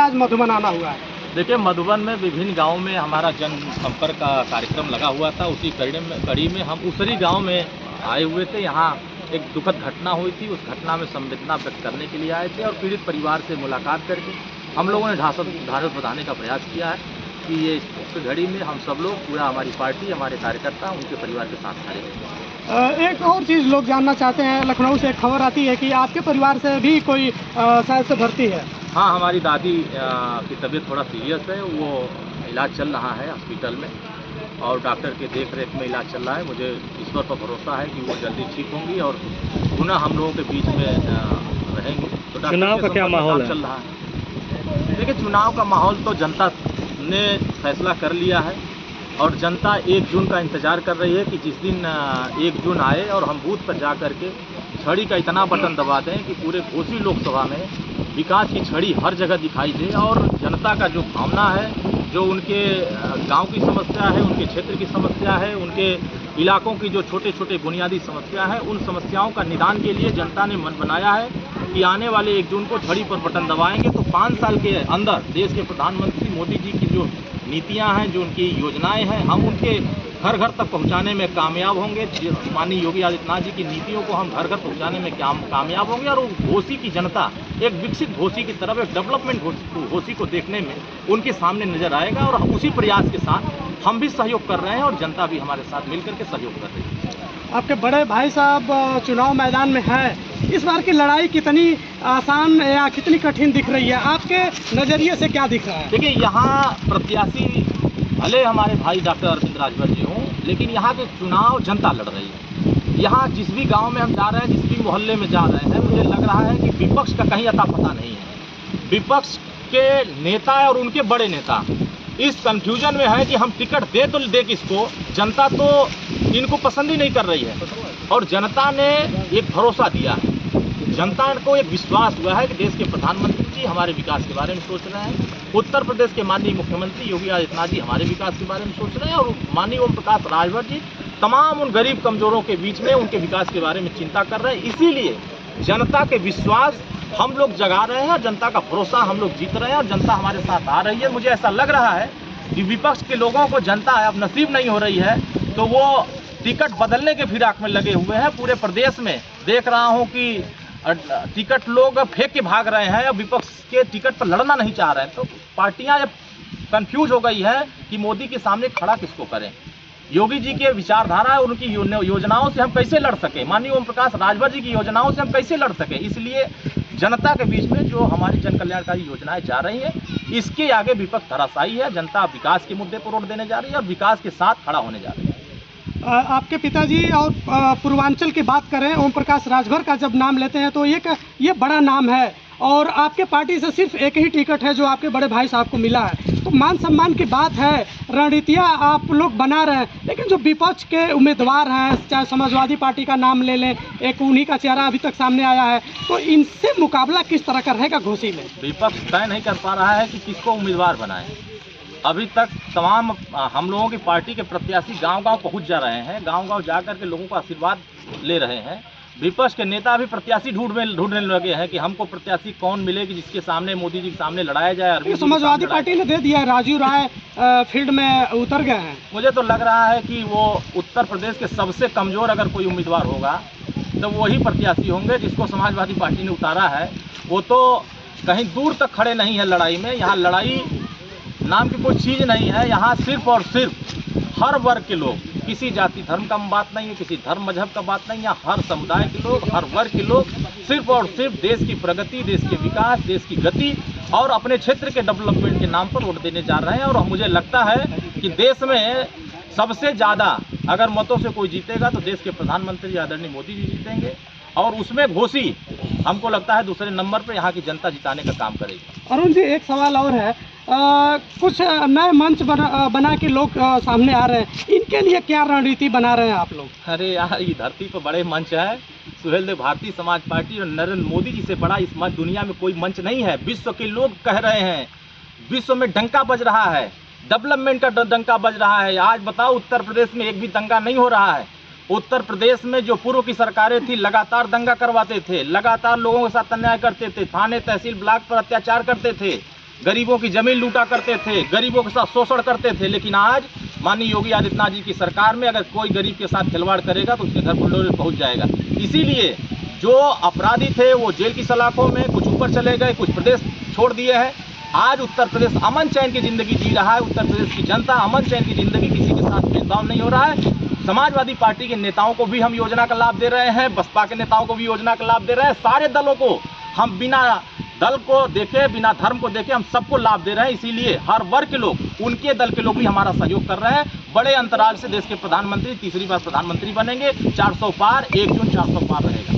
आज मधुबन आना हुआ है? देखिए, मधुबन में विभिन्न गाँव में हमारा जन संपर्क का कार्यक्रम लगा हुआ था। उसी कड़ी में हम उसरी गाँव में आए हुए थे। यहाँ एक दुखद घटना हुई थी। उस घटना में संवेदना व्यक्त करने के लिए आए थे और पीड़ित परिवार से मुलाकात करके हम लोगों ने ढाढ़स बंधाने का प्रयास किया है कि ये इस घड़ी में हम सब लोग, पूरा हमारी पार्टी, हमारे कार्यकर्ता उनके परिवार के साथ खड़े हैं। एक और चीज़ लोग जानना चाहते हैं, लखनऊ से एक खबर आती है कि आपके परिवार से भी कोई शायद से भर्ती है। हाँ, हमारी दादी की तबीयत थोड़ा सीरियस है। वो इलाज चल रहा है हॉस्पिटल में और डॉक्टर के देख रेख में इलाज चल रहा है। मुझे ईश्वर पर भरोसा है कि वो जल्दी ठीक होंगी और पुनः हम लोगों के बीच में रहेंगे। तो चुनाव का क्या माहौल चल रहा है? देखिए, चुनाव का माहौल तो जनता ने फैसला कर लिया है और जनता 1 जून का इंतज़ार कर रही है कि जिस दिन 1 जून आए और हम बूथ पर जा कर के छड़ी का इतना बटन दबा दें कि पूरे घोसी लोकसभा में विकास की छड़ी हर जगह दिखाई दे और जनता का जो भावना है, जो उनके गांव की समस्या है, उनके क्षेत्र की समस्या है, उनके इलाकों की जो छोटे छोटे बुनियादी समस्या है, उन समस्याओं का निदान के लिए जनता ने मन बनाया है कि आने वाले 1 जून को छड़ी पर बटन दबाएंगे तो 5 साल के अंदर देश के प्रधानमंत्री मोदी जी की जो नीतियां हैं, जो उनकी योजनाएं हैं, हम उनके घर घर तक पहुंचाने में कामयाब होंगे। माननीय योगी आदित्यनाथ जी की नीतियों को हम घर घर पहुंचाने में कामयाब होंगे और घोसी की जनता एक विकसित घोसी की तरफ, एक डेवलपमेंट घोसी को देखने में उनके सामने नजर आएगा और उसी प्रयास के साथ हम भी सहयोग कर रहे हैं और जनता भी हमारे साथ मिलकर के सहयोग कर रही है। आपके बड़े भाई साहब चुनाव मैदान में है, इस बार की लड़ाई कितनी आसान या कितनी कठिन दिख रही है? आपके नज़रिए से क्या दिख रहा है? देखिए, यहाँ प्रत्याशी भले हमारे भाई डॉक्टर अरविंद राजभर जी हों, लेकिन यहाँ के चुनाव जनता लड़ रही है। यहाँ जिस भी गांव में हम जा रहे हैं, जिस भी मोहल्ले में जा रहे हैं, मुझे लग रहा है कि विपक्ष का कहीं अता पता नहीं है। विपक्ष के नेता और उनके बड़े नेता इस कंफ्यूजन में है कि हम टिकट दे किसको। जनता तो इनको पसंद ही नहीं कर रही है और जनता ने एक भरोसा दिया है, जनता को एक विश्वास हुआ है कि देश के प्रधानमंत्री जी हमारे विकास के बारे में सोच रहे हैं। उत्तर प्रदेश के माननीय मुख्यमंत्री योगी आदित्यनाथ जी हमारे विकास के बारे में सोच रहे हैं और माननीय ओम प्रकाश राजभर जी तमाम उन गरीब कमजोरों के बीच में उनके विकास के बारे में चिंता कर रहे हैं। इसीलिए जनता के विश्वास हम लोग जगा रहे हैं और जनता का भरोसा हम लोग जीत रहे हैं और जनता हमारे साथ आ रही है। मुझे ऐसा लग रहा है कि विपक्ष के लोगों को जनता अब नसीब नहीं हो रही है तो वो टिकट बदलने के फिराक में लगे हुए हैं। पूरे प्रदेश में देख रहा हूं कि टिकट लोग फेंक के भाग रहे हैं, विपक्ष के टिकट पर लड़ना नहीं चाह रहे हैं। तो पार्टियां अब कंफ्यूज हो गई है कि मोदी के सामने खड़ा किसको करें। योगी जी के विचारधारा और उनकी योजनाओं से हम कैसे लड़ सके, माननीय ओम प्रकाश राजभर जी की योजनाओं से हम कैसे लड़ सके। इसलिए जनता के बीच में जो हमारी जन कल्याणकारी योजनाएं जा रही हैं, इसके आगे विपक्ष धराशायी है। जनता विकास के मुद्दे पर वोट देने जा रही है और विकास के साथ खड़ा होने जा रही है। आपके पिताजी और पूर्वांचल की बात करें, ओम प्रकाश राजभर का जब नाम लेते हैं तो ये बड़ा नाम है और आपके पार्टी से सिर्फ एक ही टिकट है जो आपके बड़े भाई साहब को मिला है। तो मान सम्मान की बात है, रणनीतियाँ आप लोग बना रहे हैं, लेकिन जो विपक्ष के उम्मीदवार हैं, चाहे समाजवादी पार्टी का नाम ले लें, एक उन्हीं का चेहरा अभी तक सामने आया है, तो इनसे मुकाबला किस तरह का रहेगा घोसी में? विपक्ष तय नहीं कर पा रहा है कि किसको उम्मीदवार बनाए। अभी तक तमाम हम लोगों की पार्टी के प्रत्याशी गांव-गांव पहुंच जा रहे हैं, गांव-गांव जाकर के लोगों का आशीर्वाद ले रहे हैं। विपक्ष के नेता भी प्रत्याशी ढूंढने लगे हैं कि हमको प्रत्याशी कौन मिलेगी जिसके सामने मोदी जी के सामने लड़ाया जाए। समाजवादी पार्टी ने दे दिया, राजू राय फील्ड में उतर गए हैं। मुझे तो लग रहा है कि वो उत्तर प्रदेश के सबसे कमजोर अगर कोई उम्मीदवार होगा तो वही प्रत्याशी होंगे जिसको समाजवादी पार्टी ने उतारा है। वो तो कहीं दूर तक खड़े नहीं है लड़ाई में। यहाँ लड़ाई नाम की कोई चीज़ नहीं है। यहाँ सिर्फ और सिर्फ हर वर्ग के लोग, किसी जाति धर्म का बात नहीं है, किसी धर्म मजहब का बात नहीं है, हर समुदाय के लोग, हर वर्ग के लोग सिर्फ और सिर्फ देश की प्रगति, देश के विकास, देश की गति और अपने क्षेत्र के डेवलपमेंट के नाम पर वोट देने जा रहे हैं। और मुझे लगता है कि देश में सबसे ज़्यादा अगर मतों से कोई जीतेगा तो देश के प्रधानमंत्री आदरणीय मोदी जी जीतेंगे और उसमें घोसी हमको लगता है दूसरे नंबर पर यहाँ की जनता जिताने का काम करेगी। अरुण जी, एक सवाल और है, कुछ नए मंच बना के लोग सामने आ रहे हैं, इनके लिए क्या रणनीति बना रहे हैं आप लोग? अरे यार, ये धरती पर बड़े मंच है। सुहेलदेव भारतीय समाज पार्टी और नरेंद्र मोदी जी से बड़ा इस मंच दुनिया में कोई मंच नहीं है। विश्व के लोग कह रहे हैं, विश्व में डंका बज रहा है, डेवलपमेंट का डंका बज रहा है। आज बताओ, उत्तर प्रदेश में एक भी दंगा नहीं हो रहा है। उत्तर प्रदेश में जो पूर्व की सरकारें थी लगातार दंगा करवाते थे, लगातार लोगों के साथ अन्याय करते थे, थाने तहसील ब्लॉक पर अत्याचार करते थे। गरीबों की जमीन लूटा करते थे, गरीबों के साथ शोषण करते थे। लेकिन आज माननीय योगी आदित्यनाथ जी की सरकार में अगर कोई गरीब के साथ खिलवाड़ करेगा तो उसके घर बुलडोजर पहुंच जाएगा। इसीलिए जो अपराधी थे वो जेल की सलाखों में, कुछ ऊपर चले गए, कुछ प्रदेश छोड़ दिए हैं। आज उत्तर प्रदेश अमन चैन की जिंदगी जी रहा है। उत्तर प्रदेश की जनता अमन चैन की जिंदगी, किसी के साथ भेदभाव नहीं हो रहा है। समाजवादी पार्टी के नेताओं को भी हम योजना का लाभ दे रहे हैं, बसपा के नेताओं को भी योजना का लाभ दे रहे हैं। सारे दलों को हम बिना दल को देखे, बिना धर्म को देखे हम सबको लाभ दे रहे हैं। इसीलिए हर वर्ग के लोग, उनके दल के लोग भी हमारा सहयोग कर रहे हैं। बड़े अंतराल से देश के प्रधानमंत्री तीसरी बार प्रधानमंत्री बनेंगे। 400 पार, 1 जून 400 पार रहेगा।